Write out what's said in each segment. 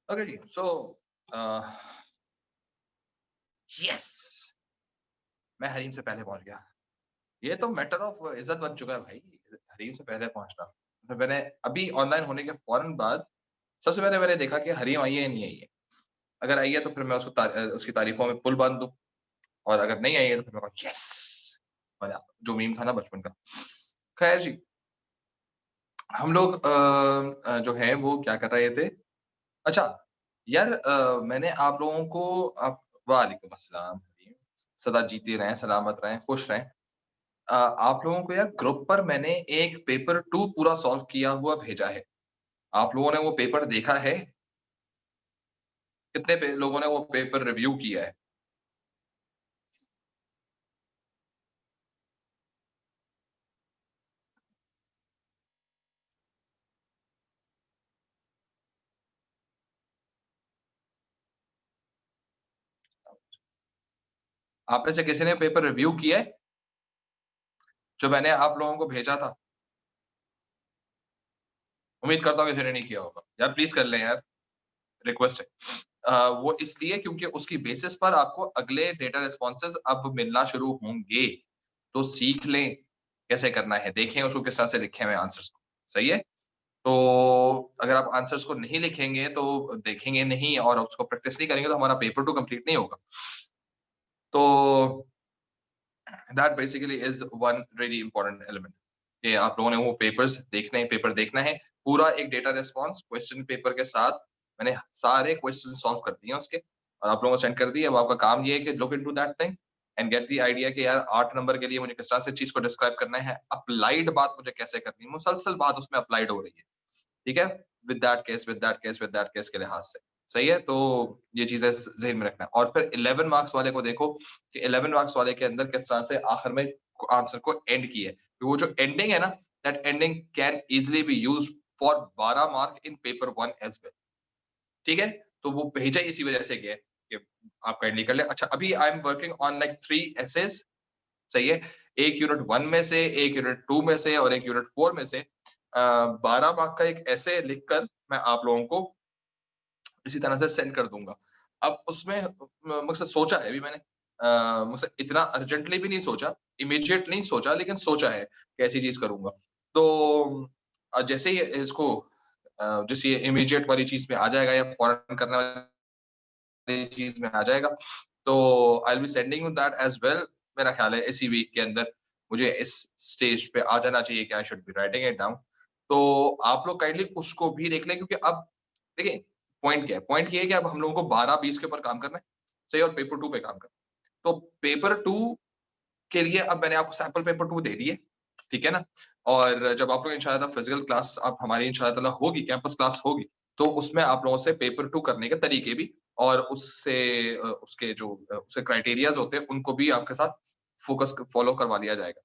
Okay जी, so yes, मैं हरीम से पहले पहुँच गया। ये तो मैटर ऑफ इज़्ज़त बन चुका है भाई, हरीम से पहले पहुँचना। तो मैंने अभी ऑनलाइन होने के फ़ौरन बाद सबसे पहले मैंने देखा कि हरीम आई है या नहीं आई है। अगर आई है तो फिर मैं उसकी तारीफ़ों में पुल बाँध दूँ और अगर नहीं आई है तो फिर मैं कहूँ यस! मज़ा जो मीम था ना बचपन का। खैर जी, हम लोग जो है वो क्या कर रहे थे? अच्छा, यार मैंने आप लोगों को आप वालेकुम अस्सलाम, सदा जीते रहें, सलामत रहें, खुश रहें। आप लोगों को यार ग्रुप पर मैंने एक पेपर 2 पूरा सॉल्व किया हुआ भेजा है। आप लोगों ने वो पेपर देखा है? कितने पे लोगों ने वो पेपर रिव्यू किया है? आप में से किसी ने पेपर रिव्यू किया है? जो मैंने आप लोगों को भेजा था? उम्मीद करता हूँ किसी ने नहीं किया होगा। यार प्लीज़ कर लें यार, रिक्वेस्ट है। वो इसलिए क्योंकि उसकी बेसिस पर आपको अगले डेटा रिस्पॉन्सेज़ अब मिलना शुरू होंगे। तो सीख लें कैसे करना है, देखें उसको किस तरह से लिखे हुए हैं आंसर्स को, सही है? तो अगर आप आंसर्स को नहीं लिखेंगे तो देखेंगे नहीं और उसको प्रैक्टिस नहीं करेंगे तो हमारा पेपर 2 कंप्लीट नहीं होगा। तो that basically is one really important element कि आप लोगों ने वो पेपर देखना है, पूरा एक डेटा रिस्पॉन्स क्वेश्चन पेपर के साथ मैंने सारे क्वेश्चन सॉल्व कर दिए हैं उसके और आप लोगों को सेंड कर दिए। अब आपका काम ये है कि look into that thing and get the idea कि यार 8 नंबर के लिए मुझे किस तरह से चीज़ को डिस्क्राइब करना है, अप्लाइड बात मुझे कैसे करनी है, मुसलसल बात उसमें अप्लाइड हो रही है। ठीक है? With that case, with that case, with that case के लिहाज से। सही है? तो ये चीज़ें ज़हन में रखना है और फिर 11 मार्क्स वाले को देखो कि 11 मार्क्स वाले के अंदर किस तरह से आखिर में आंसर को एंड किया है। तो वो जो एंडिंग है ना, that ending can easily be used for 12 mark in paper 1 as well. ठीक है? तो वो भेजा ही इसी वजह से गया है कि आप काइंडली कर लें। अच्छा, अभी I am working on like 3 essays. सही है? एक यूनिट 1 में से, एक यूनिट 2 में से और एक यूनिट 4 में से 12 मार्क का एक एसे लिखकर मैं आप लोगों को इसी तरह से सेंड कर दूँगा। अब उसमें मुझसे सोचा है अभी मैंने मुझसे इतना अर्जेंटली भी नहीं सोचा, इमीडिएट नहीं सोचा लेकिन सोचा है कि ऐसी चीज़ करूँगा। तो जैसे ही इसको जैसे ये इमीडिएट वाली चीज़ में आ जाएगा या फौरन करने वाली चीज़ में आ जाएगा, तो I will be sending you that as well. मेरा ख्याल है इसी वीक के अंदर मुझे इस स्टेज पे आ जाना चाहिए कि I should be writing it down. तो आप लोग काइंडली उसको भी देख लें क्योंकि अब देखिए पॉइंट क्या है? पॉइंट ये है कि अब हम लोगों को 12-20 के ऊपर काम करना है, सही और पेपर 2 पे काम करना है। तो पेपर 2 के लिए अब मैंने आपको सैंपल पेपर 2 दे दिए, ठीक है ना? और जब आप लोग इंशाअल्लाह फिज़िकल क्लास अब हमारी इंशाअल्लाह ताला होगी, कैंपस क्लास होगी, तो उसमें आप लोगों से पेपर 2 करने के तरीके भी और उससे उसके जो उसके क्राइटेरियाज़ होते हैं, उनको भी आपके साथ फॉलो करवा लिया जाएगा।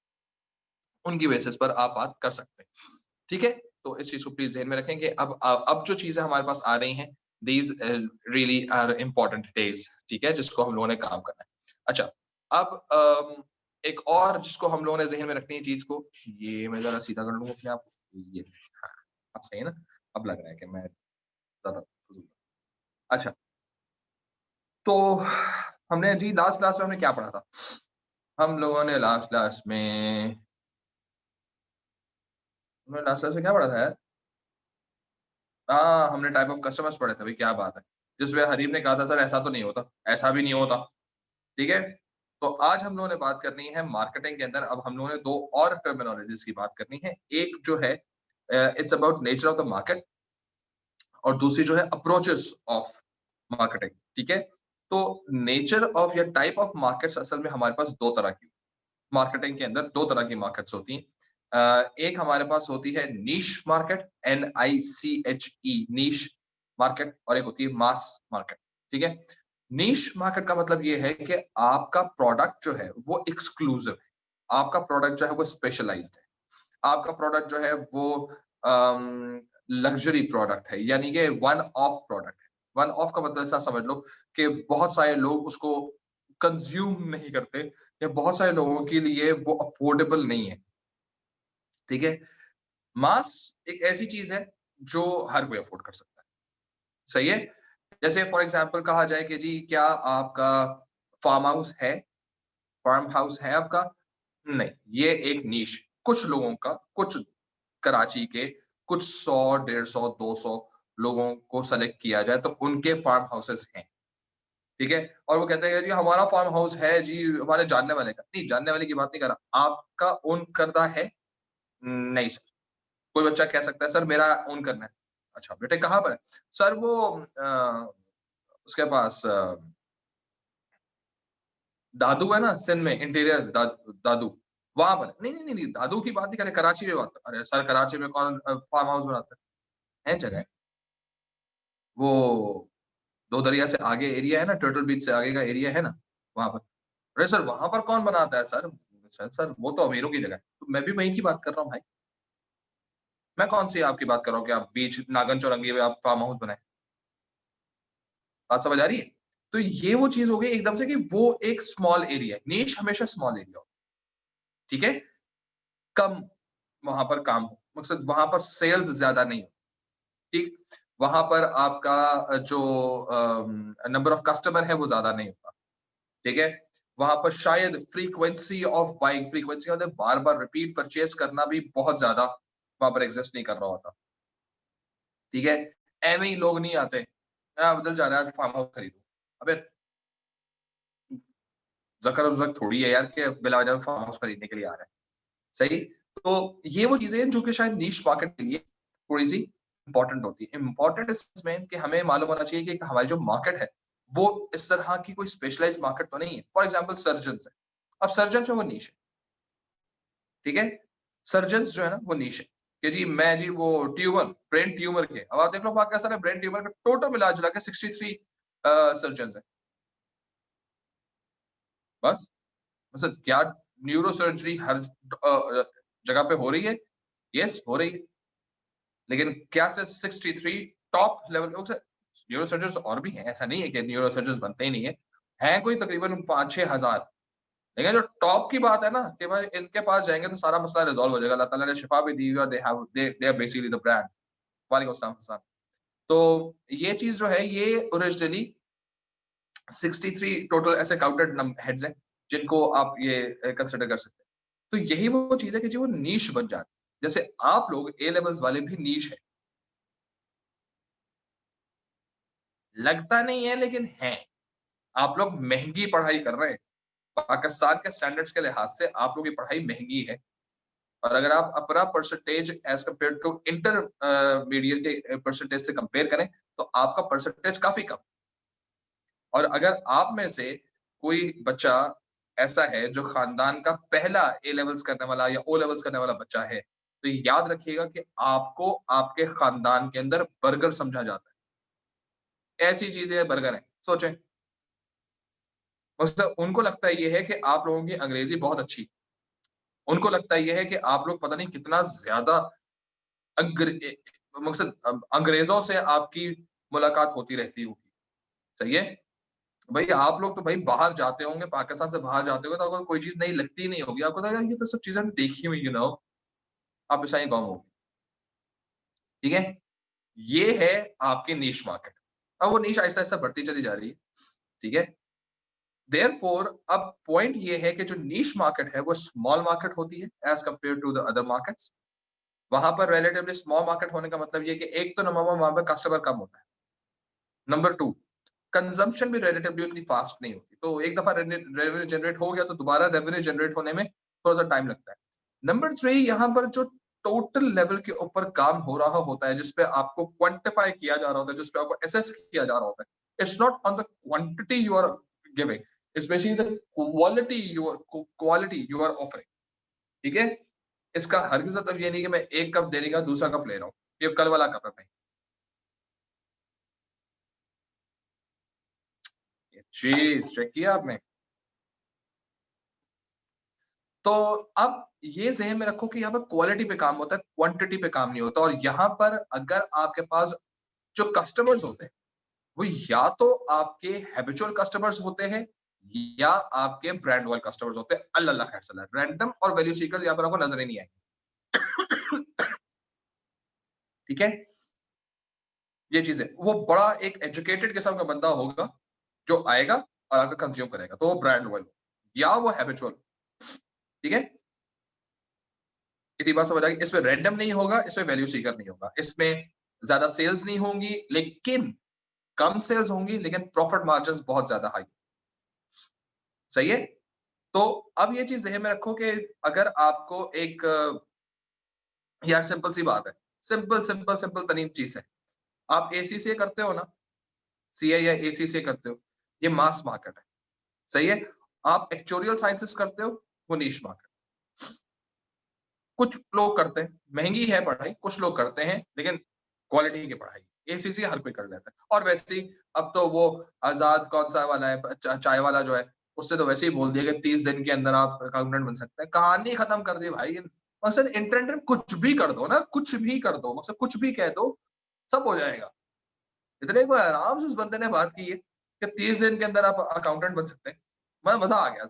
उनकी बेसिस पर आप बात कर सकते हैं। ठीक है? तो इस चीज़ को प्लीज़ ज़हन में रखें कि अब जो चीज़ें हमारे पास आ रही हैं, these really are important days, ठीक है? जिसको हम लोगों ने काम करना है। अच्छा, अब एक और जिसको हम लोगों ने ज़हन में रखनी है चीज़ को, ये मैं ज़रा सीधा कर लूँ अपने आप को, ये हाँ, अब सही है ना? अब लग रहा है कि मैं ज़्यादा फ़ज़ूल अच्छा, तो हमने जी लास्ट लास्ट में हमने क्या पढ़ा था? हम लोगों ने लास्ट लास्ट में हमने लास्ट लास्ट में क्या पढ़ा था यार? हाँ, हमने टाइप ऑफ कस्टमर्स पढ़े थे, भई क्या बात है। जिसमें हरीम ने कहा था सर ऐसा तो नहीं होता, ऐसा भी नहीं होता, ठीक है? तो आज हम लोगों ने बात करनी है मार्केटिंग के अंदर अब हम लोगों ने 2 और टर्मिनोलॉजीज़ की बात करनी है। एक जो है it's about nature of the market और दूसरी जो है अप्रोचेस ऑफ मार्केटिंग, ठीक है? तो नेचर ऑफ या टाइप ऑफ मार्केट्स असल में हमारे पास 2 तरह की मार्केटिंग के अंदर 2 तरह की मार्केट्स होती हैं। एक हमारे पास होती है niche market NICHE niche market और एक होती है मास मार्केट, ठीक है? नीश मार्केट का मतलब ये है कि आपका प्रोडक्ट जो है वो एक्सक्लूसिव है। आपका प्रोडक्ट जो है वो स्पेशलाइज्ड है। आपका प्रोडक्ट जो है वो लग्जरी प्रोडक्ट है यानी कि वन ऑफ प्रोडक्ट है। वन ऑफ का मतलब ऐसा समझ लो कि बहुत सारे लोग उसको कंज़्यूम नहीं करते या बहुत सारे लोगों के लिए वो अफोर्डेबल नहीं है, ठीक है? मास एक ऐसी चीज़ है जो हर कोई अफोर्ड कर सकता है, सही है? जैसे फॉर एग्जांपल कहा जाए कि जी क्या आपका फार्म हाउस है, फार्म हाउस है आपका? नहीं, ये एक नीश, कुछ लोगों का, कुछ कराची के कुछ 100, 150, 200 लोगों को सेलेक्ट किया जाए तो उनके फार्म हाउसेस हैं, ठीक है? और वो कहते हैं जी हमारा फार्म हाउस है जी, हमारे जानने वाले का। नहीं, जानने वाले की बात नहीं कर रहा, आपका ओन करदा है? नहीं सर। कोई बच्चा कह सकता है सर मेरा ओन करना है। अच्छा बेटे कहाँ पर है? सर वो उसके पास दादू है ना सिंध में इंटीरियर दादू, वहाँ पर। नहीं, नहीं, नहीं, नहीं, दादू की बात नहीं कर रहे, कराची में बात कर। अरे सर कराची में कौन फार्म हाउस बनाता है? जगह। वो दो दरिया से आगे एरिया है ना, टर्टल बीच से आगे का एरिया है ना, वहाँ पर। अरे सर वहाँ पर कौन बनाता है सर? सर वो तो अमीरों की जगह है। तो मैं भी वहीं की बात कर रहा हूँ भाई। मैं कौन सी आपकी बात कर रहा हूँ कि आप बीच नागन चौरंगी में आप फार्म हाउस बनाएँ। बात समझ आ रही है? तो ये वो चीज़ हो गई एकदम से कि वो एक स्मॉल एरिया है। नीश हमेशा स्मॉल एरिया होता है, ठीक है? कम वहाँ पर काम हो, मकसद वहाँ पर सेल्स ज़्यादा नहीं हो, ठीक? वहाँ पर आपका जो नंबर ऑफ कस्टमर है वो ज़्यादा नहीं होता, ठीक है? वहाँ पर शायद फ्रीक्वेंसी ऑफ बाइंग, फ्रीक्वेंसी मतलब बार-बार रिपीट परचेज़ करना भी बहुत ज़्यादा वहाँ पर एग्ज़िस्ट नहीं कर रहा होता, ठीक है? ऐवें ही लोग नहीं आते, बदल जा रहा है आज फार्म हाउस खरीदो। अबे ज़कड़-वज़क थोड़ी है यार कि बिलावजा फार्म हाउस खरीदने के लिए आ रहा है, सही? तो ये वो चीज़ें हैं जो कि शायद नीश मार्केट के लिए थोड़ी-सी इम्पोर्टेंट होती है। इम्पोर्टेंट इस सेंस में कि हमें मालूम होना चाहिए कि हमारी जो मार्केट है, वो इस तरह की कोई स्पेशलाइज़्ड मार्केट तो नहीं है। फॉर एग्ज़ाम्पल सर्जन्स है। अब सर्जन जो है वो नीश है, ठीक है? सर्जन्स जो है ना वो नीश है, कि जी मैं जी वो ट्यूमर, ब्रेन ट्यूमर के अब आप देख लो वहाँ क्या सारे ब्रेन ट्यूमर का टोटल मिला-जुला के 63 सर्जन्स हैं, बस। मतलब क्या न्यूरो सर्जरी हर जगह पे हो रही है? यस, हो रही है। लेकिन क्या से 63 टॉप लेवल पे न्यूरो सर्जन्स और भी हैं, ऐसा नहीं है कि न्यूरो सर्जन्स बनते ही नहीं है। हैं कोई तकरीबन 5-6 हज़ार। लेकिन जो टॉप की बात है ना कि भाई इनके पास जाएँगे तो सारा मसला रिज़ॉल्व हो जाएगा। अल्लाह ताला ने शिफा भी दी हुई है और they are basically the brand. वालेकुम अस्सलाम हसन। तो ये चीज़ जो है ये ओरिजिनली 63 टोटल ऐसे काउंटेड हेड्स हैं, जिनको आप ये कंसिडर कर सकते हैं। तो यही वो चीज़ है कि जो वो नीश बन जाती है। जैसे आप लोग ए लेवल्स वाले भी नीश हैं। लगता नहीं है लेकिन हैं। आप लोग महँगी पढ़ाई कर रहे हैं। पाकिस्तान के स्टैंडर्ड्स के लिहाज से आप लोगों की पढ़ाई महँगी है और अगर आप अपना परसेंटेज एज़ कंपेयर्ड टू मीडिएट के परसेंटेज से कंपेयर करें, तो आपका परसेंटेज काफ़ी कम। और अगर आप में से कोई बच्चा ऐसा है जो खानदान का पहला ए लेवल्स करने वाला या ओ लेवल्स करने वाला बच्चा है, तो याद रखिएगा कि आपको आपके खानदान के अंदर बर्गर समझा जाता है। ऐसी चीज़ें बर्गर हैं, सोचें। मतलब उनको लगता ये है कि आप लोगों की अंग्रेज़ी बहुत अच्छी। उनको लगता ये है कि आप लोग पता नहीं कितना ज़्यादा अंग्रे ए मकसद अंग्रेज़ों से आपकी मुलाकात होती रहती होगी, सही है? भई आप लोग तो भई बाहर जाते होंगे, पाकिस्तान से बाहर जाते होंगे तो आपको कोई चीज़ नई लगती ही नहीं होगी। आपको लगेगा ये तो सब चीज़ें हमने देखी हुई आप ऐसा ही गाँव होगी, ठीक है? ये है आपकी नीश मार्केट। अब वो नीश आहिस्ता-आहिस्ता बढ़ती चली जा रही है, ठीक है? देयरफॉर अब पॉइंट ये है कि जो नीश मार्केट है वो स्मॉल मार्केट होती है as compared to the other markets. वहाँ पर रिलेटिवली स्मॉल मार्केट होने का मतलब ये है कि एक तो नंबर 1 वहाँ पे कस्टमर कम होता है। नंबर 2 कंजम्पशन भी रिलेटिवली उतनी फास्ट नहीं होती। तो एक दफा रेवेन्यू जनरेट हो गया तो दोबारा रेवेन्यू जनरेट होने में थोड़ा-सा टाइम लगता है। नंबर 3 यहाँ पर जो टोटल लेवल के ऊपर काम हो रहा होता है, जिस पे आपको क्वांटिफाई किया जा रहा होता है, जिस पे आपको असेस किया जा रहा होता है। It's not on the quantity you are giving, it's basically the quality you are offering, ठीक है? इसका हरगिज़ मतलब ये नहीं कि मैं 1 कप देने का दूसरा कप ले रहा हूँ। ये कल वाला कप है भाई। ये चीज़ चेक किया आपने? तो अब ये ज़हन में रखो कि यहाँ पर क्वालिटी पे काम होता है, क्वांटिटी पे काम नहीं होता और यहाँ पर अगर आपके पास जो कस्टमर्स होते हैं, वो या तो आपके हैबिचुअल कस्टमर्स होते हैं या आपके ब्रांड लॉयल कस्टमर्स होते हैं। अल्लाह खैर सलाह। रैंडम और वैल्यू सीकर्स यहाँ पर आपको नज़र ही नहीं आएँगे। ठीक है? ये चीज है, वो बड़ा एक एजुकेटेड किस्म का बंदा होगा जो आएगा और आकर कंज्यूम करेगा, तो वो ब्रांड लॉयल या वो हैबिचुअल। ठीक है, इतनी बात समझ आ गई। इसमें रैंडम नहीं होगा, इसमें वैल्यू सीकर नहीं होगा, इसमें ज्यादा सेल्स नहीं होंगी, लेकिन कम सेल्स होंगी, लेकिन प्रॉफिट मार्जिन बहुत ज्यादा हाई। सही है। तो अब ये चीज ध्यान में रखो कि अगर आपको एक यार सिंपल सी बात है, सिंपल सिंपल सिंपल तरीन चीज है, आप एसीसीए करते हो ना, सीए या एसीसीए करते हो, ये मास मार्केट है। सही है। आप एक्चुरियल साइंसेस करते हो, वो नीश मार्केट। कुछ लोग करते हैं, महंगी है पढ़ाई, कुछ लोग करते हैं लेकिन क्वालिटी की पढ़ाई, एसीसी हर कोई कर लेता है। और वैसे ही अब तो वो आजाद कौन सा वाला है, चाय वाला जो है, उससे तो वैसे ही बोल दिया कि 30 दिन के अंदर आप अकाउंटेंट बन सकते हैं। कहानी खत्म कर दी भाई। मकसद इंटरनेट में कुछ भी कर दो ना, कुछ भी कर दो, मकसद कुछ भी कह दो, सब हो जाएगा। इतने को आराम से उस बंदे ने बात की है कि 30 दिन के अंदर आप अकाउंटेंट बन सकते हैं। मैं मजा आ गया,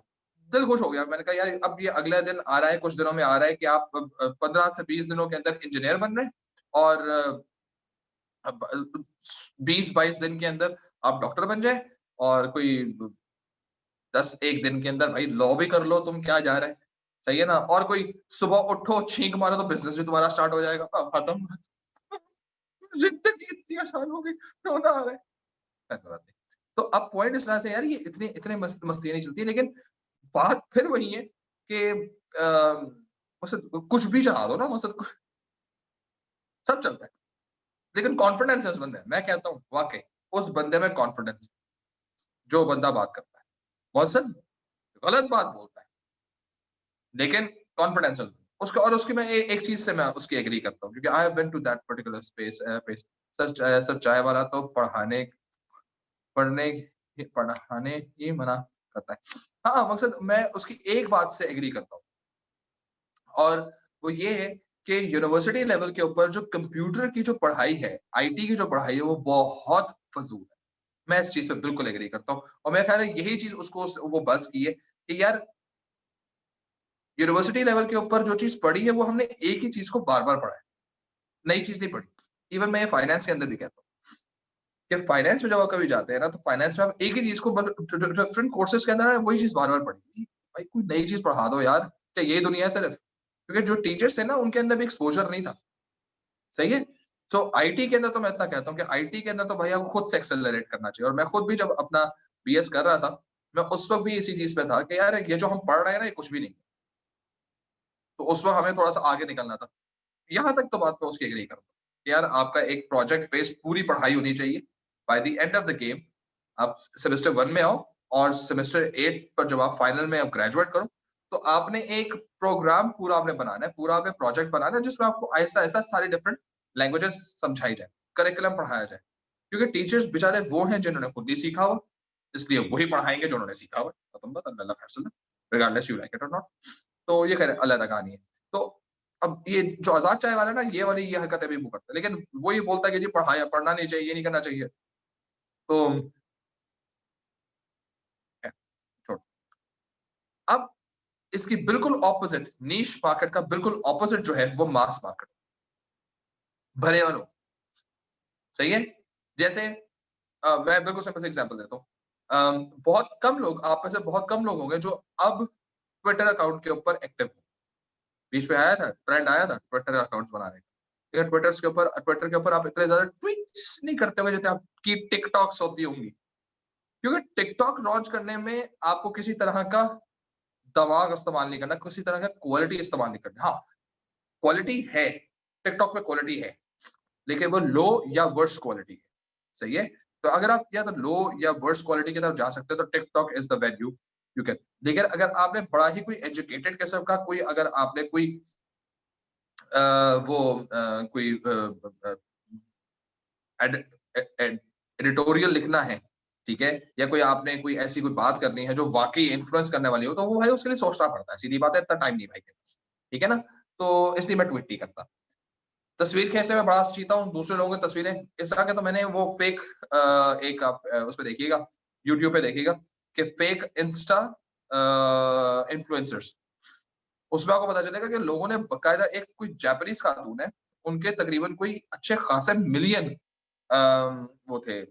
दिल खुश हो गया। मैंने कहा यार अब ये अगले दिन आ रहा है, कुछ दिनों में आ रहा है कि आप 15 से 20 दिनों के अंदर इंजीनियर बन रहे हैं, और 20-22 दिन के अंदर आप डॉक्टर बन जाए, और कोई 10-1 दिन के अंदर भाई लॉ भी कर लो, तुम क्या जा रहे हैं। सही है ना। और कोई सुबह उठो छींक मारो तो बिजनेस भी तुम्हारा स्टार्ट हो जाएगा। खत्म। जिंदगी इतनी आसान हो गई, रोना आ रहा है। कोई बात नहीं। तो अब पॉइंट इस तरह से यार, ये इतने इतने मस्तियां नहीं चलती, लेकिन बात फिर वही है कि कुछ भी चढ़ा दो ना, सब चलता है, लेकिन कॉन्फिडेंस है उस बंदे में। मैं कहता हूँ वाकई उस बंदे में कॉन्फिडेंस, जो बंदा बात करता है मौसम गलत बात बोलता है, लेकिन कॉन्फिडेंस है उसका। और उसकी मैं एक चीज से मैं उसकी एग्री करता हूँ, क्योंकि I have been to that particular space. Sir चाय वाला तो पढ़ाने ही मना करता है। हाँ, मकसद मैं उसकी एक बात से एग्री करता हूँ, और वो ये है कि यूनिवर्सिटी लेवल के ऊपर जो कंप्यूटर की जो पढ़ाई है, आईटी की जो पढ़ाई है, वो बहुत फजूल है। मैं इस चीज पे बिल्कुल एग्री करता हूँ, और मेरा ख्याल है यही चीज उसको वो बस की है कि यार यूनिवर्सिटी लेवल के ऊपर जो चीज पढ़ी है, वो हमने एक ही चीज को बार बार पढ़ा है, नई चीज नहीं पढ़ी। इवन मैं ये फाइनेंस के अंदर भी कहता हूँ कि फाइनेंस में जब आप कभी जाते हैं ना, तो फाइनेंस में आप एक ही चीज को डिफरेंट कोर्सेज के अंदर वही चीज बार बार पढ़ी। भाई कोई नई चीज पढ़ा दो यार, क्या यही दुनिया है सिर्फ? क्योंकि जो टीचर्स है ना, उनके अंदर भी एक्सपोजर नहीं था। सही है। तो आईटी के अंदर तो मैं इतना कहता हूँ कि आईटी के अंदर तो भाई आपको खुद से एक्सेलरेट करना चाहिए। और मैं खुद भी जब अपना बीएस कर रहा था, मैं उस वक्त भी इसी चीज पे था कि यार ये जो हम पढ़ रहे हैं ना, ये कुछ भी नहीं। तो उस वक्त हमें थोड़ा सा आगे निकलना था। यहाँ तक तो बात मैं उसकी एग्री करता हूँ कि यार आपका एक प्रोजेक्ट बेस्ड पूरी पढ़ाई होनी चाहिए। By the end of the game आप सेमेस्टर 1 में आओ, और सेमेस्टर 8 पर जब आप फाइनल में ग्रेजुएट करो, तो आपने एक प्रोग्राम पूरा आपने बनाना है, पूरा आपने प्रोजेक्ट बनाना है, जिसमें आपको ऐसा ऐसा सारे डिफरेंट लैंग्वेजेस समझाई जाए, करिकुलम पढ़ाया जाए। क्योंकि टीचर्स बेचारे वो हैं जिन्होंने खुद ही सीखा हुआ, इसलिए वही पढ़ाएंगे जो उन्होंने सीखा हुआ। खत्म बात, अल्लाह खैर सुने, रिगार्डलेस यू लाइक इट और नॉट। तो ये खैर अलग कहानी है। तो अब ये जो आजाद चाय वाला ना, ये वाली ये हरकतें भी वो करता है, लेकिन वो ये बोलता है कि जी पढ़ना नहीं चाहिए, ये नहीं करना चाहिए। तो छोड़। अब इसकी बिल्कुल ऑपोजिट नीश मार्केट का बिल्कुल ऑपोजिट जो है, वो मास मार्केट, भरे वालों। सही है। जैसे मैं बिल्कुल सिंपल एग्जांपल देता हूँ। बहुत कम लोग, आप में से बहुत कम लोग होंगे जो अब ट्विटर अकाउंट के ऊपर एक्टिव हो। बीच में आया था, ट्रेंड आया था ट्विटर अकाउंट बनाने का, लेकिन ट्विटर के ऊपर आप इतने ज्यादा ट्वीट्स नहीं करते होंगे जैसे आपकी टिकटॉक्स होती होंगी। क्योंकि टिकटॉक लॉन्च करने में आपको किसी तरह का दिमाग इस्तेमाल नहीं करना, किसी तरह का क्वालिटी इस्तेमाल नहीं करना। हाँ, क्वालिटी है, टिकटॉक में क्वालिटी है, लेकिन वो लो या वर्स्ट क्वालिटी है। सही है। तो अगर आप या तो लो या वर्स्ट क्वालिटी की तरफ जा सकते हो, तो TikTok is the venue you can. लेकिन अगर आपने बड़ा ही कोई एजुकेटेड किस्म का कोई, अगर आपने कोई वो कोई एडिटोरियल लिखना है, ठीक है, या कोई आपने कोई ऐसी कोई बात करनी है जो वाकई इन्फ्लुएंस करने वाली हो, तो वो भाई उसके लिए सोचना पड़ता है। सीधी बात है, इतना टाइम नहीं भाई के पास। ठीक है ना। तो इसलिए मैं ट्वीट नहीं करता। तस्वीर खींचने में बड़ा चीता हूँ, दूसरे लोगों की तस्वीरें इस तरह के, तो मैंने वो फेक एक आप उस पर देखिएगा, यूट्यूब पे देखिएगा कि फेक इंस्टा इन्फ्लुएंसर्स, उसमें आपको पता चलेगा कि लोगों ने बकायदा एक कोई जापानीज खातून है, उनके तकरीबन कोई अच्छे खासे मिलियन वो थे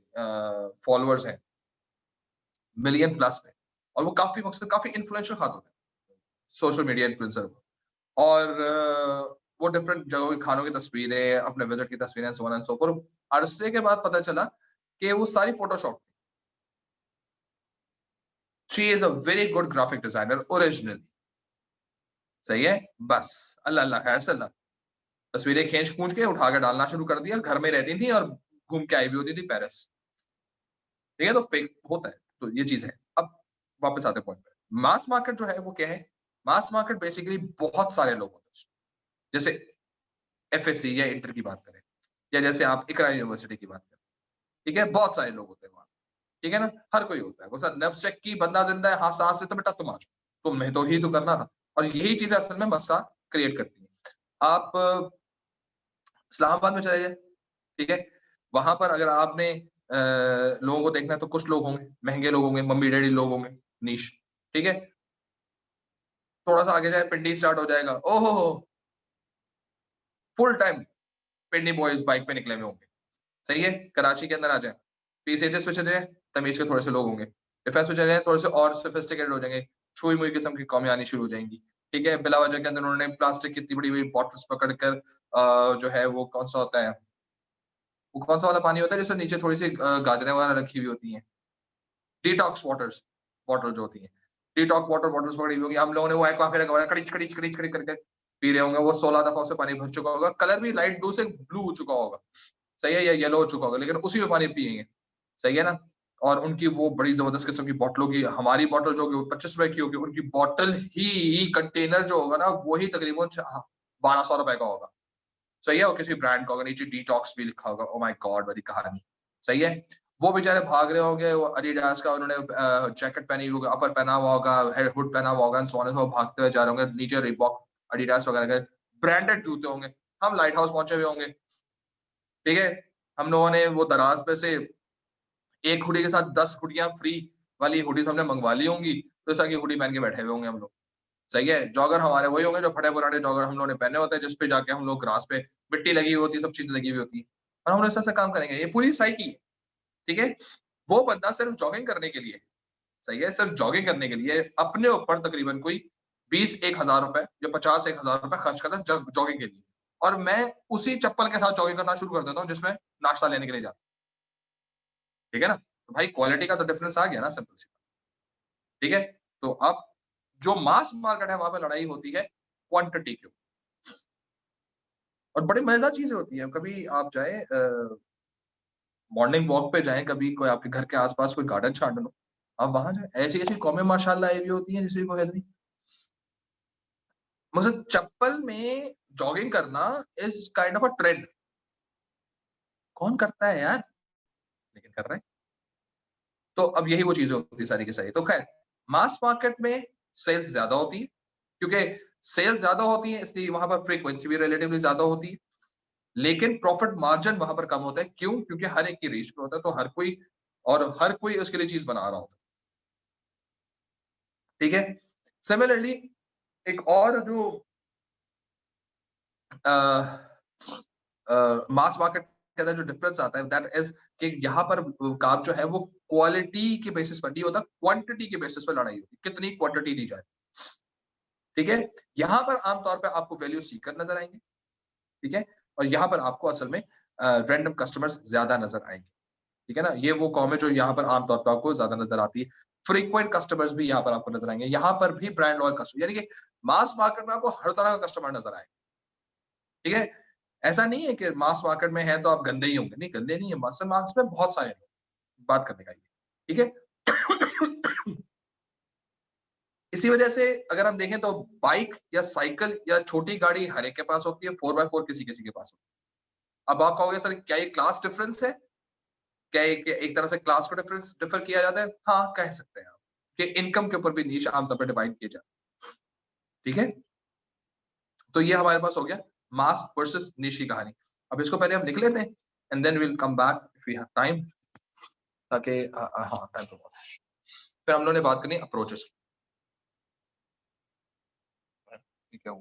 फॉलोअर्स हैं मिलियन प्लस में, और वो काफी इन्फ्लुएंशियल खातून है, सोशल मीडिया इन्फ्लुएंसर। और वो डिफरेंट जगहों के खानों की तस्वीरें, अपने विजिट की तस्वीरें, सो ऑन एंड सो फोर्थ। अरसे के बाद पता चला कि वो सारी Photoshop. She is a very good graphic designer originally. सही है, बस अल्लाह अल्लाह खैर से अल्लाह। तस्वीरें खींच खूंच के उठा के डालना शुरू कर दिया, घर में रहती थी और घूम के आई भी होती थी पेरिस। ठीक है, तो फेक होता है, तो ये चीज है। अब वापस आते पॉइंट पे, मास मार्केट जो है वो क्या है? मास मार्केट बेसिकली बहुत सारे लोग होते हैं, जैसे एफएससी या इंटर की बात करें, या जैसे आप इकरा यूनिवर्सिटी की बात करें। ठीक है, बहुत सारे लोग होते हैं वहां। ठीक है ना, हर कोई होता है वो सर, नफ्स चेक की, बंदा जिंदा है, हाँ सांस से, तो बेटा तुम आ जाओ, तुम्हें तो ही तो करना था। और यही चीजें असल में मसला क्रिएट करती है। आप इस्लामाबाद में चले जाए, ठीक है, वहां पर अगर आपने लोगों को देखना है तो कुछ लोग होंगे, महंगे लोग होंगे, मम्मी डैडी लोग होंगे, नीश। ठीक है, थोड़ा सा आगे जाए पिंडी स्टार्ट हो जाएगा, ओहो हो, फुल टाइम पिंडी बॉयज बाइक पे निकले हुए होंगे। सही है, कराची के अंदर आ जाए, पीसीएचएस पे चले जाए, तमीज के थोड़े से लोग होंगे, डिफेंस पे चले जाए, थोड़े से और सोफिस्टिकेटेड हो जाएंगे, छुई मुई किस्म की कौमें आनी शुरू हो जाएंगी। ठीक है, बिला वजह के अंदर उन्होंने प्लास्टिक की इतनी बड़ी बड़ी बॉटल्स पकड़कर जो है वो कौन सा होता है, वो कौन सा वाला पानी होता है जिसमें नीचे थोड़ी सी गाजरें वगैरह रखी हुई होती हैं, डिटॉक्स वाटर्स, बॉटल जो होती है, डिटॉक्स वाटर बॉटल्स पकड़ी हुई होगी, हम लोगों ने वो एक्वाफिर का कड़ीच कड़ीच कड़ीच कड़ीच करके पी रहे होंगे, वो 16 दफा उससे पानी भर चुका होगा, कलर भी लाइट ब्लू से ब्लू हो चुका होगा। सही है, या येलो हो चुका होगा, लेकिन उसी में पानी पिएंगे। सही है ना, और उनकी वो बड़ी जबरदस्त किस्म की बॉटलों की, हमारी बॉटल जो होगी 25 रुपए की होगी, उनकी बॉटल ही कंटेनर जो होगा ना वही तकरीबन 1200 रुपए का होगा। सही है, और किसी ब्रांड का होगा, नीचे डिटॉक्स भी लिखा होगा, ओ माय गॉड वाली कहानी। सही है, वो बेचारे भाग रहे होंगे, वो एडिडास का उन्होंने जैकेट पहनी होगी, अपर पहना हुआ होगा, हुड पहना हुआ होगा, सोने से भागते हुए जा रहे होंगे, नीचे रिबॉक एडिडास वगैरह के ब्रांडेड जूते होंगे। हम लाइट हाउस पहुंचे हुए होंगे। ठीक है, हम लोगों ने वो दराज पे से एक हुडी के साथ 10 हुडियां फ्री वाली हुडीज हमने मंगवा ली होंगी, तो ऐसा की हुडी पहन के बैठे हुए होंगे हम लोग। सही है, जॉगर हमारे वही होंगे जो फटे पुराने जॉगर हम लोगों ने पहने होते हैं, जिसपे जाके हम लोग ग्रास पे मिट्टी लगी हुई होती है, सब चीजें लगी हुई होती है, और हम लोग ऐसा काम करेंगे। ये पूरी साइकी है। ठीक है, वो बंदा सिर्फ जॉगिंग करने के लिए, सही है, सिर्फ जॉगिंग करने के लिए अपने ऊपर तकरीबन कोई 20 1 हजार रुपए या 50 1 हजार रुपए खर्च करता है जॉगिंग के लिए, और मैं उसी चप्पल के साथ जॉगिंग करना शुरू कर देता हूँ जिसमें नाश्ता लेने के लिए जाता हूँ। ठीक है ना, तो भाई क्वालिटी का तो डिफरेंस आ गया ना, सिंपल सी। ठीक है, तो अब जो मास मार्केट है वहां पे लड़ाई होती है क्वांटिटी की, और बड़ी मजेदार चीजें होती है। कभी आप जाए मॉर्निंग वॉक पे जाएं, कभी कोई आपके घर के आसपास कोई गार्डन शार्डन हो, आप वहां जाए, ऐसी ऐसी कौमें माशाल्लाह आई हुई होती हैं जिसकी कोई हद नहीं। मतलब चप्पल में जॉगिंग करना is kind of a trend. कौन करता है यार, लेकिन कर रहे हैं। तो अब यही वो चीजें होती है सारी की सारी। तो खैर, मास मार्केट में सेल्स ज्यादा होती है, क्योंकि सेल्स ज्यादा होती है इसलिए वहां पर फ्रीक्वेंसी भी रिलेटिवली ज्यादा होती है, लेकिन प्रॉफिट मार्जिन वहां पर कम होता है। क्यों? क्योंकि हर एक की रीच पे होता है, तो हर कोई उसके लिए चीज बना रहा होता है। ठीक है, सिमिलरली एक और जो मास मार्केट के अंदर जो डिफरेंस आता है दैट इज कि यहाँ पर काम जो है वो क्वालिटी के बेसिस पर नहीं होता, क्वांटिटी के बेसिस पर लड़ाई होती है, कितनी क्वांटिटी दी जाए। ठीक है, यहाँ पर आमतौर पर आपको वैल्यू सीकर नजर आएंगे। ठीक है, और यहाँ पर आपको असल में रैंडम कस्टमर्स ज्यादा नजर आएंगे। ठीक है ना, ये वो कॉम है जो यहाँ पर आमतौर पर आपको ज्यादा नजर आती है। फ्रीक्वेंट कस्टमर्स भी यहाँ पर आपको नजर आएंगे, यहाँ पर भी ब्रांड लॉयल कस्टमर, यानी कि मास मार्केट में आपको हर तरह का कस्टमर नजर आए। ठीक है, ऐसा नहीं है कि मास मार्केट में है तो आप गंदे ही होंगे, नहीं गंदे नहीं है, मास मार्केट में बहुत सारे लोग, बात करने का ये। ठीक है, इसी वजह से अगर हम देखें तो बाइक या साइकिल या छोटी गाड़ी हर एक के पास होती है, 4x4 किसी किसी के पास होती है। अब आप कहोगे सर क्या ये क्लास डिफरेंस है, क्या एक तरह से क्लास को डिफर किया जाता है? हाँ, कह सकते हैं आप कि इनकम के ऊपर भी नीच आमतौर पर डिवाइड किया जाता है। ठीक है, तो ये हमारे पास हो गया मास वर्सेस निश की कहानी। अब इसको पहले हम लिख लेते हैं and then will come back if we have time, ताकि हाँ टाइम तो बहुत है। फिर हम लोगों ने बात करनी अप्रोचेस की। ठीक है,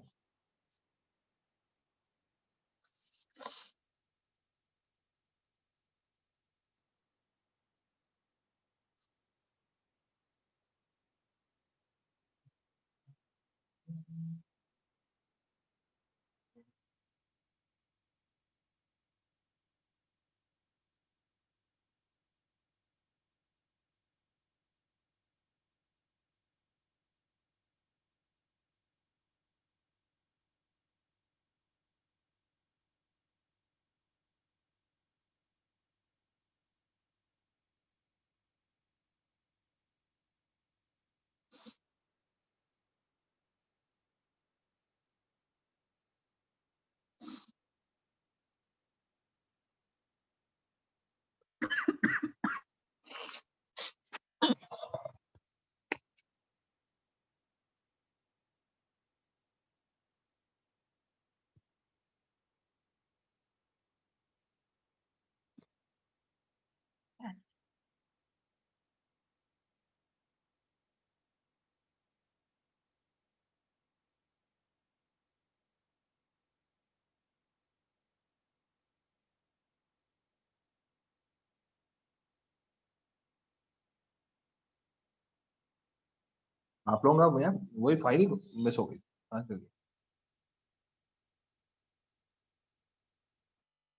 आप लोगों का भैया वही फाइल मिस हो गई। हाँ चलिए,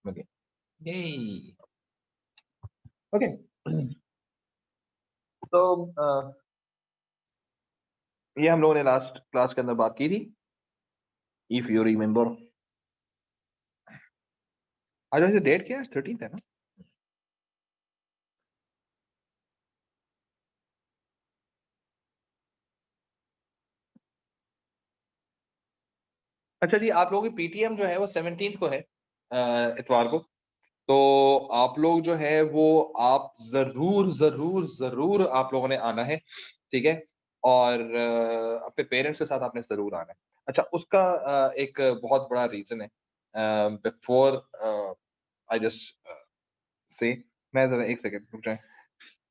ओके, यही, ओके। तो ये हम लोगों ने लास्ट क्लास के अंदर बात की थी, इफ यू रिमेम्बर। आज वैसे डेट क्या है? 13th है ना? अच्छा जी, आप लोगों की पीटीएम जो है वो 17th को है, इतवार को। तो आप लोग जो है वो आप जरूर जरूर जरूर आप लोगों ने आना है, ठीक है? और अपने पेरेंट्स के साथ आपने जरूर आना है। अच्छा, उसका एक बहुत बड़ा रीजन है। बिफोर आई जस्ट से, मैं जरा एक सेकंड रुक जाए,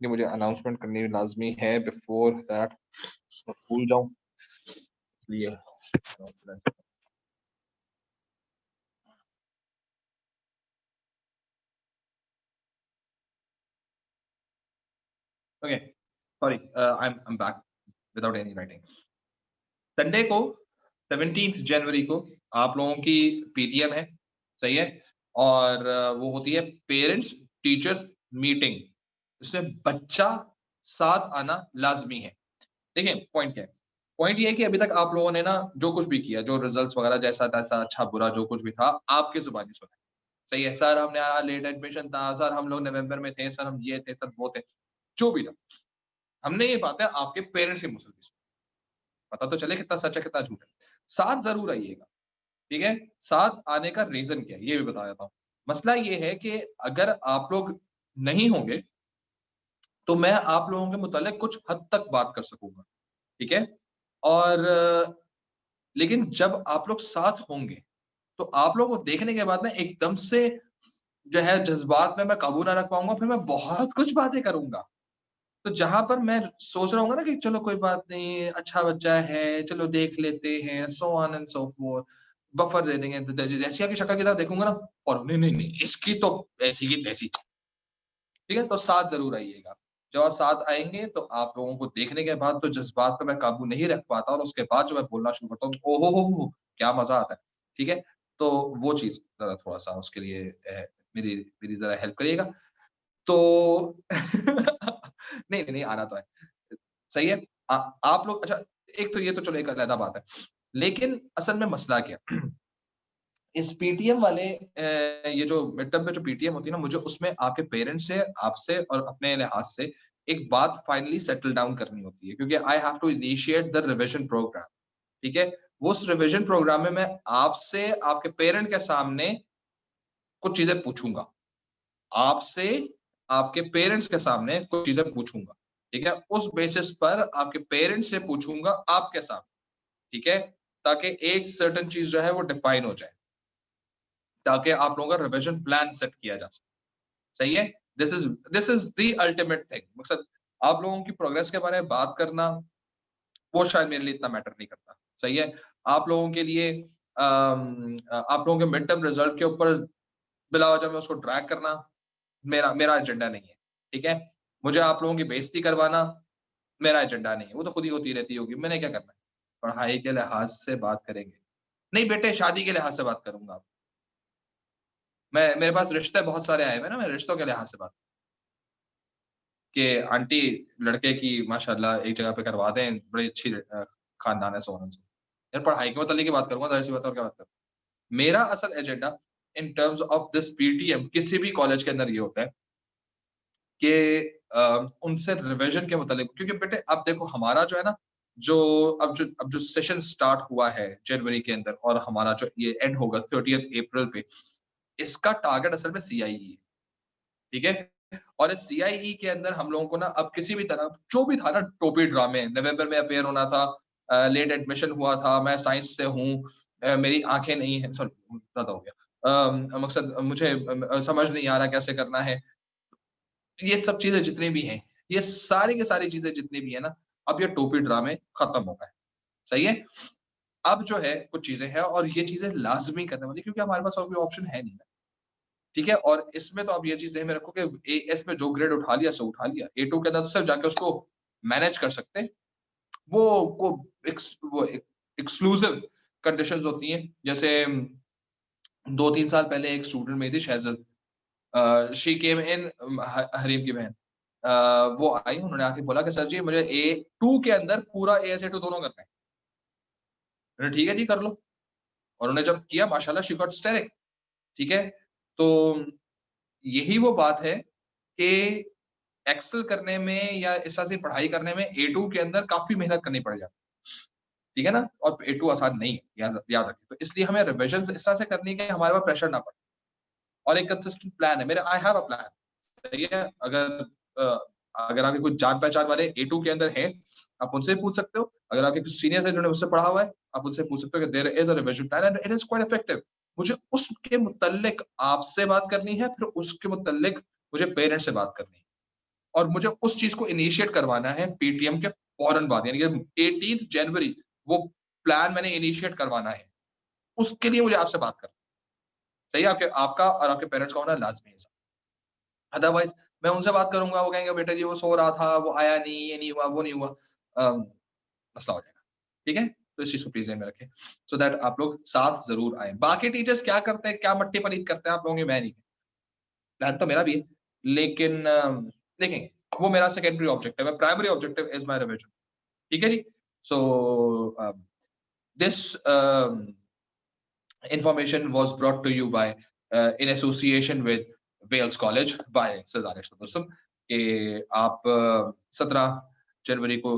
ये मुझे अनाउंसमेंट करनी लाजमी है बिफोर दैट भूल जाऊं, इसलिए। Okay, sorry, I am back without any writing. Sunday को 17 जनवरी को आप लोगों की पीटीएम है, सही है? और वो होती है पेरेंट्स टीचर मीटिंग। इसमें बच्चा साथ आना लाजमी है। देखिए पॉइंट क्या है? पॉइंट ये है कि अभी तक आप लोगों ने ना जो कुछ भी किया, जो रिजल्ट्स वगैरह जैसा-तैसा अच्छा-बुरा जो कुछ भी था, आपकी ज़ुबानी सुना है। सही है, सर हमने लेट एडमिशन था, सर हम लोग नवंबर में थे, सर हम ये थे, सर वो थे, जो भी था। हमने ये बातें आपके पेरेंट्स के मुँह से भी सुनी। पता तो चले कितना सच है, कितना झूठ है। साथ ज़रूर आइएगा, ठीक है? साथ आने का रीज़न क्या है, ये भी बता देता हूँ। मसला ये है कि अगर आप लोग नहीं होंगे, तो मैं आप लोगों के मुतालिक कुछ हद तक बात कर सकूँगा, ठीक है? और लेकिन जब आप लोग साथ होंगे, तो आप लोगों को देखने के बाद ना एकदम से जो है जज़्बात में मैं काबू ना रख पाऊँगा, फिर मैं बहुत कुछ बातें करूँगा। तो जहाँ पर मैं सोच रहा हूँगा ना कि चलो कोई बात नहीं, अच्छा बच्चा है, चलो देख लेते हैं, so on and so forth, buffer दे देंगे, द ज जैसे की शक्ल के साथ देखूँगा ना, और नहीं, नहीं, नहीं, इसकी तो ऐसी की तैसी। ठीक है? तो साथ ज़रूर आइएगा। जब आप साथ आएँगे तो आप लोगों को देखने के बाद तो जज़्बात पे मैं काबू नहीं रख पाता और उसके बाद जो मैं बोलना शुरू करता हूँ, ओ हो हो! क्या मज़ा आता है। ठीक है? तो वो चीज़ ज़रा थोड़ा-सा उसके लिए मेरी मेरी ज़रा हेल्प करिएगा। तो नहीं, नहीं, नहीं, आना तो है। सही है? आप लोग अच्छा, एक तो ये तो चलो एक अलग बात है। लेकिन असल में मसला क्या है? इस पीटीएम वाले ये जो मिड टर्म में जो पीटीएम होती है ना, मुझे उसमें आपके पेरेंट्स से, आपसे और अपने लिहाज से एक बात फाइनली सेटल डाउन करनी होती है, क्योंकि I have to initiate the revision programme, ठीक है? वो उस रिविजन प्रोग्राम में मैं आपसे, आपके पेरेंट के सामने कुछ चीज़ें पूछूँगा। आपसे, आपके पेरेंट्स के सामने कुछ चीज़ें पूछूँगा, ठीक है? उस बेसिस पर आपके पेरेंट्स से पूछूँगा आपके सामने, ठीक है? ताकि एक सर्टेन चीज़ जो है वो डिफाइन हो जाए। ताकि आप लोगों का रिविजन प्लान सेट किया जा सके। सही है? This is the ultimate thing. मकसद आप लोगों की प्रोग्रेस के बारे में बात करना, वो शायद मेरे लिए इतना मैटर नहीं करता। सही है? आप लोगों के लिए आप लोगों के मिड टर्म रिजल्ट के ऊपर बिला वजह में उसको ड्रैग करना, मेरा मेरा एजेंडा नहीं है। ठीक है? मुझे आप लोगों की बेइज़्ज़ती करवाना, मेरा एजेंडा नहीं है। वो तो खुद ही होती रहती होगी, मैंने क्या करना है? पढ़ाई के लिहाज से बात करेंगे। नहीं बेटे शादी के लिहाज से बात करूँगा। मैं मेरे पास रिश्ते बहुत सारे आए हुए हैं ना, मैं रिश्तों के लिहाज से बात कि आंटी लड़के की माशाल्लाह एक जगह पे करवा दें, बड़ी अच्छी खानदान है, सो ऑन एंड सो। यार पढ़ाई के मुताल्लिक ही बात करूँगा, ज़ाहिर-सी बात है और क्या बात करूँ। मेरा असल agenda in terms of this PTM किसी भी कॉलेज के अंदर ये होता है कि उनसे रिविजन के मुतालिक क्योंकि बेटे अब देखो हमारा जो है ना, जो सेशन स्टार्ट हुआ है जनवरी के अंदर और हमारा जो ये एंड होगा 30th अप्रैल पे, इसका टारगेट असल में सीआईई है, ठीक है? और इस सीआईई के अंदर हम लोगों को ना अब किसी भी तरह जो भी था ना टोपी ड्रामे, नवंबर में अपियर होना था, लेट एडमिशन हुआ था, मैं साइंस से हूँ, मेरी आँखें नहीं हैं, सॉरी ज़्यादा हो गया। मकसद मुझे समझ नहीं आ रहा कैसे करना है। ये सब चीज़ें जितनी भी हैं, ये सारी की सारी चीज़ें जितनी भी हैं ना, अब ये टोपी ड्रामे खत्म हो गए। सही है? अब जो है कुछ चीज़ें हैं और ये चीज़ें लाज़मी करने वाली क्योंकि हमारे पास और कोई ऑप्शन है नहीं ना। ठीक है? और इसमें तो आप ये चीज़ ज़हन में रखो कि एएस में जो ग्रेड उठा लिया सो उठा लिया। ए2 के अंदर तो सिर्फ जाके उसको मैनेज कर सकते हैं। वो वो एक्सक्लूसिव कंडीशंस होती हैं। जैसे 2-3 साल पहले एक स्टूडेंट मेरी थी शहज़ल शी केम इन हरीम की बहन। वो आई उन्होंने आके बोला कि सर जी मुझे ए2 के अंदर पूरा एएस ए2 दोनों करना है। मैंने ठीक है जी कर लो। और उन्होंने जब किया माशाल्लाह शी गॉट स्टेरिक ठीक है? तो यही वो बात है कि एक्सेल करने में या इस तरह से पढ़ाई करने में ए2 के अंदर काफ़ी मेहनत करनी पड़ जाती है। ठीक है ना? और ए2 आसान नहीं है, याद रखें। तो इसलिए हमें रिविजन्स इस तरह से करनी है कि हमारे ऊपर प्रेशर ना पड़े। और एक कंसिस्टेंट प्लान है मेरा आई हैव अ प्लान सही है? अ, अगर आपके कुछ जान-पहचान वाले ए2 के अंदर हैं, आप उनसे पूछ सकते हो। अगर आपके कुछ सीनियर्स हैं जिन्होंने मुझसे पढ़ा हुआ है, आप उनसे पूछ सकते हो कि there is a revision plan and it is quite effective. मुझे उसके मुतल्लिक आपसे बात करनी है, फिर उसके मुतल्लिक मुझे पेरेंट्स से बात करनी है। और मुझे उस चीज़ को इनिशिएट करवाना है पीटीएम के फौरन बाद यानी कि 18th जनवरी वो प्लान मैंने इनिशिएट करवाना है। उसके लिए मुझे आपसे बात करनी है। सही है? आपके आपका और आपके पेरेंट्स का होना लाज़मी है। अदरवाइज़ मैं उनसे बात करूँगा, वो कहेंगे बेटा जी वो सो रहा था, वो आया नहीं, ये नहीं हुआ, वो नहीं हुआ। मसला हो जाएगा। ठीक है? तो इस चीज़ को प्लीज़ ध्यान में रखें, सो दैट आप लोग साथ ज़रूर आएँ। बाकी टीचर्स क्या करते हैं, क्या मट्टी-पलीत करते हैं आप लोगों की मैं नहीं प्लान तो मेरा भी है, लेकिन देखेंगे, वो मेरा सेकेंडरी ऑब्जेक्टिव है, primary objective is my revision. ठीक है जी? So this information was brought to you by in association with Wales College by सरदार अशरफ दोस्तम कि आप 17 जनवरी को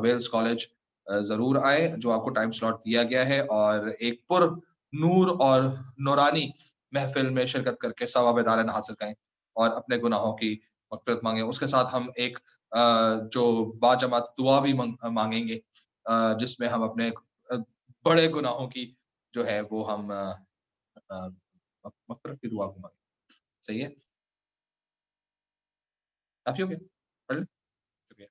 वेल्स कॉलेज ज़रूर आएँ, जो आपको टाइम स्लॉट दिया गया है और एक पुर-नूर और नूरानी महफ़िल में शिरकत करके सवाब-ए-दारन हासिल करें और अपने गुनाहों की मग़फ़िरत माँगे। उसके साथ हम एक जो बाजमात दुआ भी माँगेंगे जिसमें हम अपने अ, बड़े गुनाहों की जो है वो हम अ, मग़फ़िरत की दुआ भी माँगे। सही है? काफ़ी हो गया? पढ़ लें? शुक्रिया।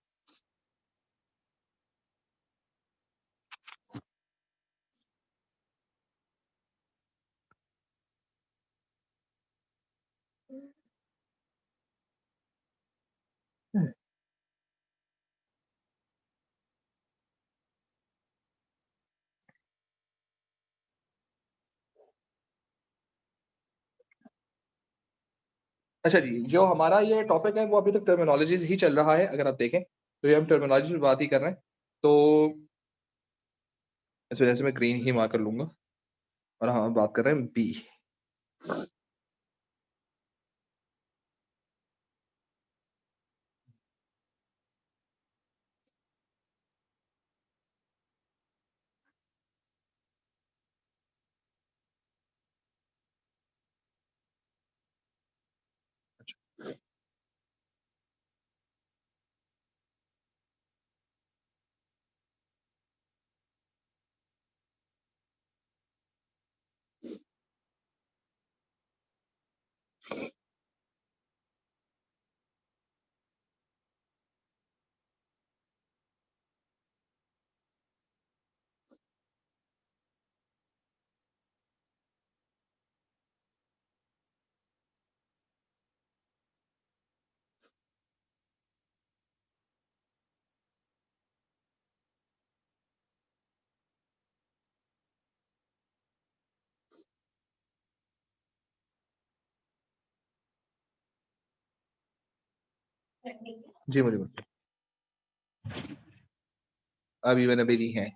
अच्छा जी, जो हमारा ये टॉपिक है वो अभी तक टर्मिनोलॉजीज़ ही चल रहा है अगर आप देखें, तो ये हम टर्मिनोलॉजी पे बात ही कर रहे हैं। तो इस वज़ह से मैं ग्रीन ही मार्कर लूँगा और हम बात कर रहे हैं बी। जी मुझे अभी मैंने भेजी है।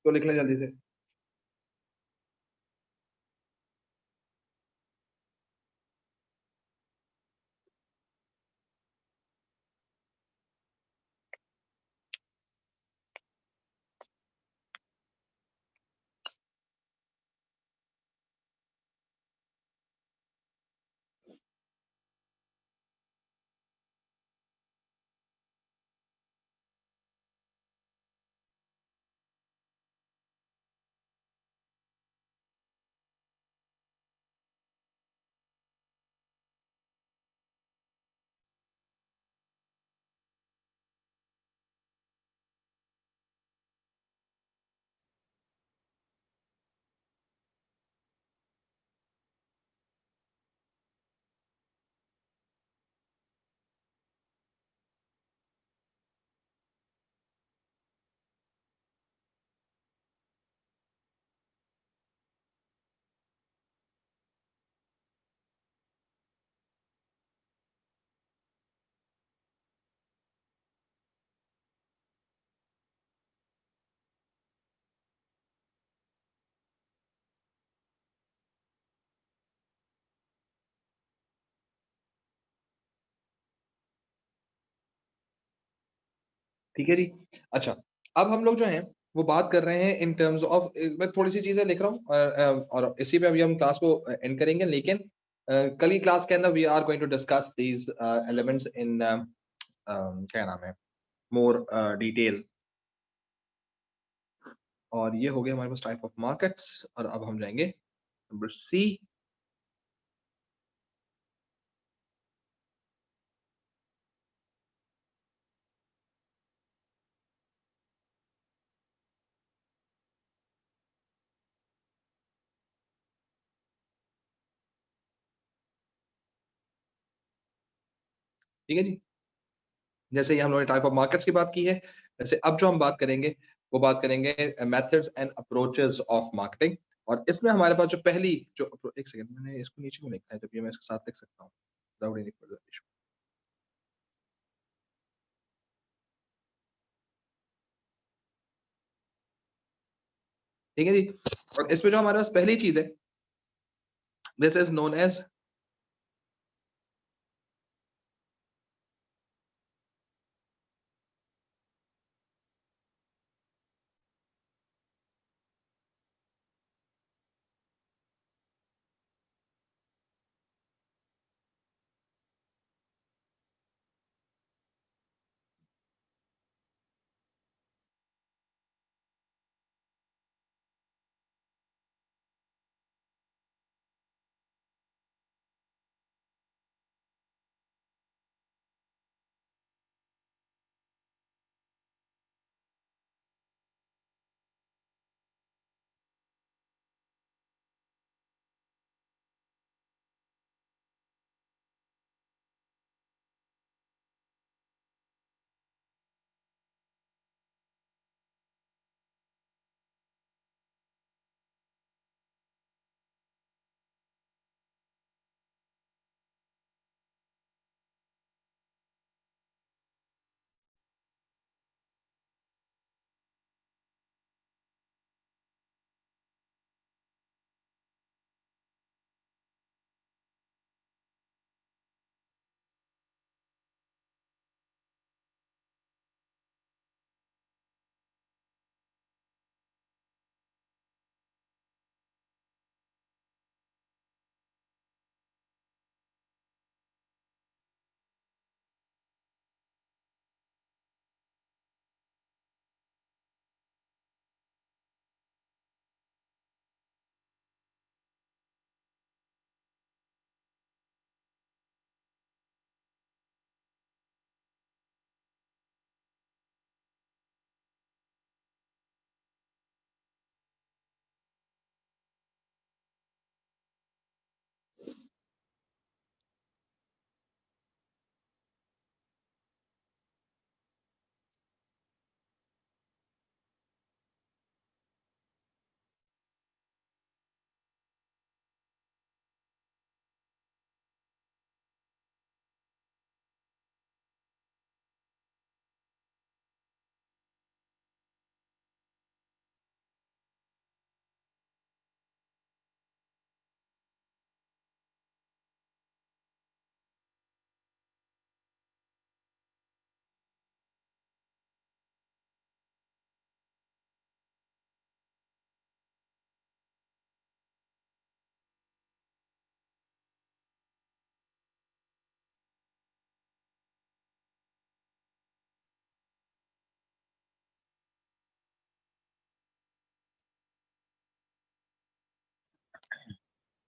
तो लिख लें जल्दी से। ठीक है जी। अच्छा, अब हम लोग जो हैं, वो बात कर रहे हैं इन टर्म्स ऑफ मैं थोड़ी-सी चीज़ें लिख रहा हूँ और इसी पे अभी हम क्लास को एंड करेंगे लेकिन कल की क्लास के अंदर we are going to discuss these elements in क्या नाम है, मोर डिटेल और ये हो गया हमारे पास टाइप ऑफ मार्केट्स और अब हम जाएँगे नंबर सी। ठीक है जी? जैसे ही हम लोगों ने टाइप ऑफ मार्केट्स की बात की है, वैसे अब जो हम बात करेंगे, वो बात करेंगे methods and approaches of marketing और इसमें हमारे पास जो पहली जो एक सेकंड मैंने इसको नीचे क्यों लिखा है जब ये मैं इसके साथ लिख सकता हूँ विदाउट एनी फर्दर इश्यू। ठीक है जी? और इसमें जो हमारे पास पहली चीज़ है, दिस इज़ नोन एज़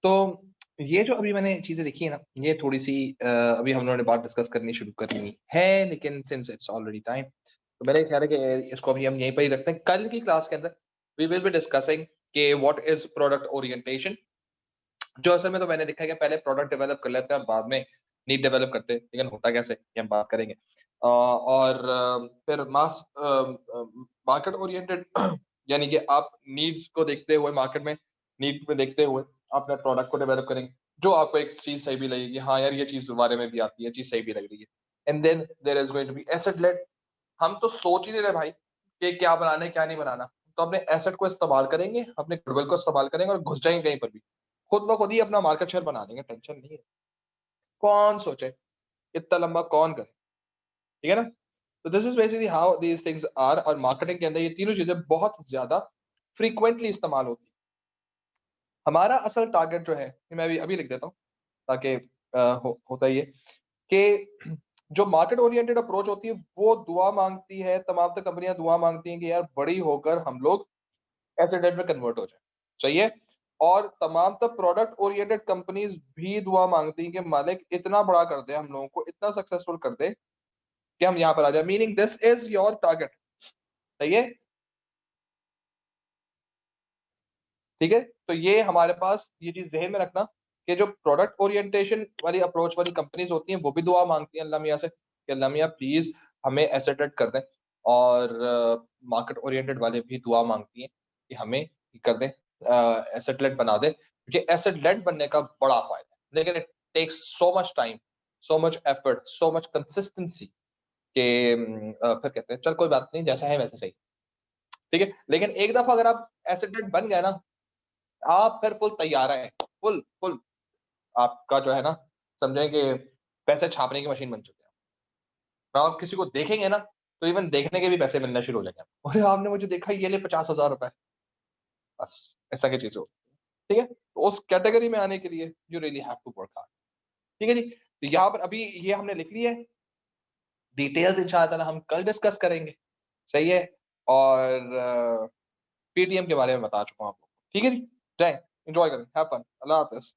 तो ये जो अभी मैंने चीज़ें लिखी है ना, ये थोड़ी-सी अभी हम लोगों ने बात डिस्कस करनी शुरू करनी है, लेकिन सिंस इट्स ऑलरेडी टाइम, तो मेरा ख्याल है कि इसको अभी हम यहीं पर ही रखते हैं। कल की क्लास के अंदर वी विल बी डिस्कसिंग कि व्हाट इज़ प्रोडक्ट ओरिएंटेशन, जो असल में तो मैंने लिखा है कि पहले प्रोडक्ट डेवलप कर लेते हैं और बाद में नीड डेवलप करते हैं, लेकिन होता कैसे ये हम बात करेंगे। और फिर मार्केट ओरिएंटेड यानी कि आप नीड्स को देखते हुए मार्केट में नीड में देखते हुए अपने प्रोडक्ट को डेवलप करेंगे, जो आपको एक चीज सही भी लगेगी, हाँ यार ये चीज बारे में भी आती है, चीज सही भी लग रही है। And then there is going to be asset led. हम तो सोच ही नहीं रहे भाई कि क्या बनाना है क्या नहीं बनाना, तो अपने एसेट को इस्तेमाल करेंगे, अपने गुडविल को इस्तेमाल करेंगे और घुस जाएंगे कहीं पर भी, खुद ब खुद ही अपना मार्केट शेयर बना देंगे, टेंशन नहीं है। कौन सोचे, इतना लंबा कौन करे, ठीक है ना। तो this is basically how these things are, और मार्केटिंग के अंदर ये तीनों चीजें बहुत ज्यादा फ्रीक्वेंटली इस्तेमाल होती है। हमारा असल टारगेट जो है, ये मैं अभी लिख देता हूँ ताकि होता ही है कि जो मार्केट ओरिएंटेड अप्रोच होती है वो दुआ मांगती है, तमाम तो कंपनियां दुआ मांगती हैं कि यार बड़ी होकर हम लोग एसिडेंट में कन्वर्ट हो जाए, सही है। और तमाम तो प्रोडक्ट ओरिएंटेड कंपनीज भी दुआ मांगती हैं कि मालिक इतना बड़ा कर दे, हम लोगों को इतना सक्सेसफुल कर दे कि हम यहाँ पर आ जाए, meaning this is your target, सही है। ठीक है, तो ये हमारे पास ये चीज ध्यान में रखना कि जो प्रोडक्ट ओरिएंटेशन वाली अप्रोच वाली कंपनीज होती हैं वो भी दुआ मांगती हैं अल्लाह मियाँ से कि अल्लाह मियाँ प्लीज हमें एसेटेड कर दें। और मार्केट ओरिएंटेड वाले भी दुआ मांगती हैं कि हमें कर दें, एसेट बना दें, क्योंकि एसेट बनने का बड़ा फायदा है, लेकिन it takes so much time, so much effort, so much consistency के फिर कहते हैं चल कोई बात नहीं, जैसा है वैसे सही, ठीक है। लेकिन एक दफा अगर आप एसेट बन गए ना, आप फिर फुल तैयार हैं, फुल फुल आपका जो है ना, समझें कि पैसे छापने की मशीन बन चुके हैं। तो आप किसी को देखेंगे ना, तो इवन देखने के भी पैसे मिलना शुरू हो जाएंगे। अरे आपने मुझे देखा, ये ले 50,000 रुपए, बस ऐसा की चीज हो, ठीक है। तो उस कैटेगरी में आने के लिए you really have to work hard, ठीक है जी। तो यहाँ पर अभी ये हमने लिख लिया है, डिटेल्स इंशाल्लाह हम कल डिस्कस करेंगे, सही है। और पीटीएम के बारे में बता चुका हूँ आपको, ठीक है जी। जाए, एंजॉय करें, हैव फन, अल्लाह हाफिज।